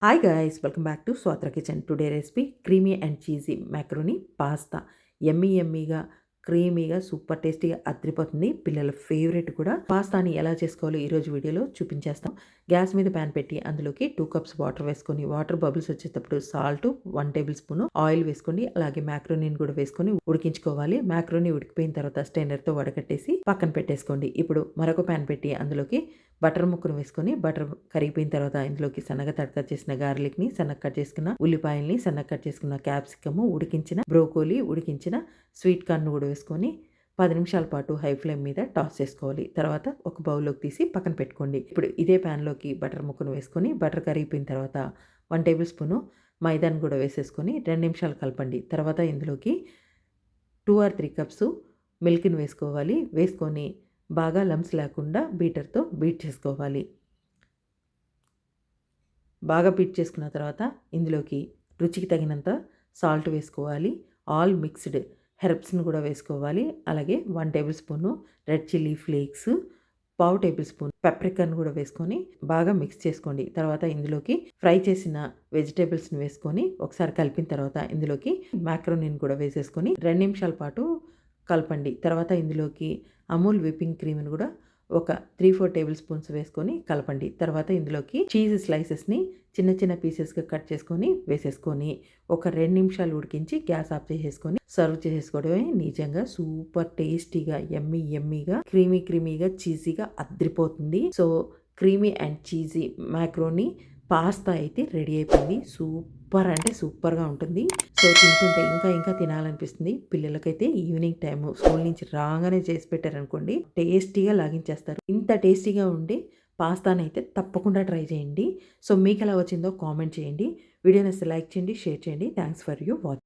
Hi guys, welcome back to Swatra Kitchen. Today recipe creamy and cheesy macaroni pasta. యమ్మీగా క్రీమీగా super టేస్టీగా అదిరిపోతుంది. పిల్లల ఫేవరెట్ కూడా. పాస్తాని ఎలా చేసుకోవాలో ఈరోజు వీడియోలో చూపించేస్తాం. గ్యాస్ మీద ప్యాన్ పెట్టి అందులోకి 2 కప్స్ వాటర్ వేసుకొని వాటర్ బబుల్స్ వచ్చేటప్పుడు సాల్ట్ 1 టేబుల్ స్పూన్ ఆయిల్ వేసుకోండి. అలాగే మ్యాక్రోనీని కూడా వేసుకొని ఉడికించుకోవాలి. మ్యాక్రోనీ ఉడికిపోయిన తర్వాత స్టైనర్తో వడకట్టేసి పక్కన పెట్టేసుకోండి. ఇప్పుడు మరొక ప్యాన్ పెట్టి అందులోకి బటర్ ముక్కను వేసుకొని బటర్ కరిగిపోయిన తర్వాత ఇందులోకి సన్నగా తడక చేసిన గార్లిక్ని, సన్నగా కట్ చేసుకున్న ఉల్లిపాయల్ని, సన్నగా కట్ చేసుకున్న క్యాప్సికము, ఉడికించిన బ్రోకోలీ, ఉడికించిన స్వీట్ కార్న్ కూడా వేసుకొని 10 నిమిషాల పాటు హై ఫ్లేమ్ మీద టాస్ చేసుకోవాలి. తర్వాత ఒక బౌల్లోకి తీసి పక్కన పెట్టుకోండి. ఇప్పుడు ఇదే ప్యాన్లోకి బటర్ ముక్కను వేసుకొని బటర్ కరిగిపోయిన తర్వాత 1 టేబుల్ స్పూను మైదాను కూడా వేసేసుకొని 2 నిమిషాలు కలపండి. తర్వాత ఇందులోకి 2 or 3 కప్స్ మిల్క్ని వేసుకోవాలి. వేసుకొని బాగా లమ్స్ లేకుండా బీటర్తో బీట్ చేసుకోవాలి. బాగా బీట్ చేసుకున్న తర్వాత ఇందులోకి రుచికి తగినంత సాల్ట్ వేసుకోవాలి. ఆల్ మిక్స్డ్ హెర్బ్స్ని కూడా వేసుకోవాలి. అలాగే 1 tablespoon red chilli flakes, 1/2 tablespoon పెప్రికాను కూడా వేసుకొని బాగా మిక్స్ చేసుకోండి. తర్వాత ఇందులోకి ఫ్రై చేసిన వెజిటేబుల్స్ని వేసుకొని ఒకసారి కలిపిన తర్వాత ఇందులోకి మ్యాక్రోనీని కూడా వేసేసుకొని 2 నిమిషాల పాటు కలపండి. తర్వాత ఇందులోకి అమూల్ విప్పింగ్ క్రీమ్ని కూడా ఒక 3-4 టేబుల్ స్పూన్స్ వేసుకొని కలపండి. తర్వాత ఇందులోకి చీజ్ స్లైసెస్ని చిన్న చిన్న పీసెస్గా కట్ చేసుకొని వేసేసుకొని ఒక 2 నిమిషాలు ఉడికించి గ్యాస్ ఆఫ్ చేసేసుకొని సర్వ్ చేసేసుకోవడమే. నిజంగా సూపర్ టేస్టీగా యమ్మీగా క్రీమీగా చీజీగా అద్రిపోతుంది. So creamy and cheesy macaroni pasta అయితే రెడీ అయిపోయింది. సూపర్ అంటే సూపర్గా ఉంటుంది. సో తింటుంటే ఇంకా తినాలనిపిస్తుంది. పిల్లలకైతే ఈవినింగ్ టైము స్కూల్ నుంచి రాగానే చేసి పెట్టారనుకోండి టేస్టీగా లాగించేస్తారు. ఇంత టేస్టీగా ఉండే పాస్తాని అయితే తప్పకుండా ట్రై చేయండి. సో మీకు ఎలా వచ్చిందో కామెంట్ చేయండి. వీడియోని లైక్ చేయండి, షేర్ చేయండి. Thanks for you watching.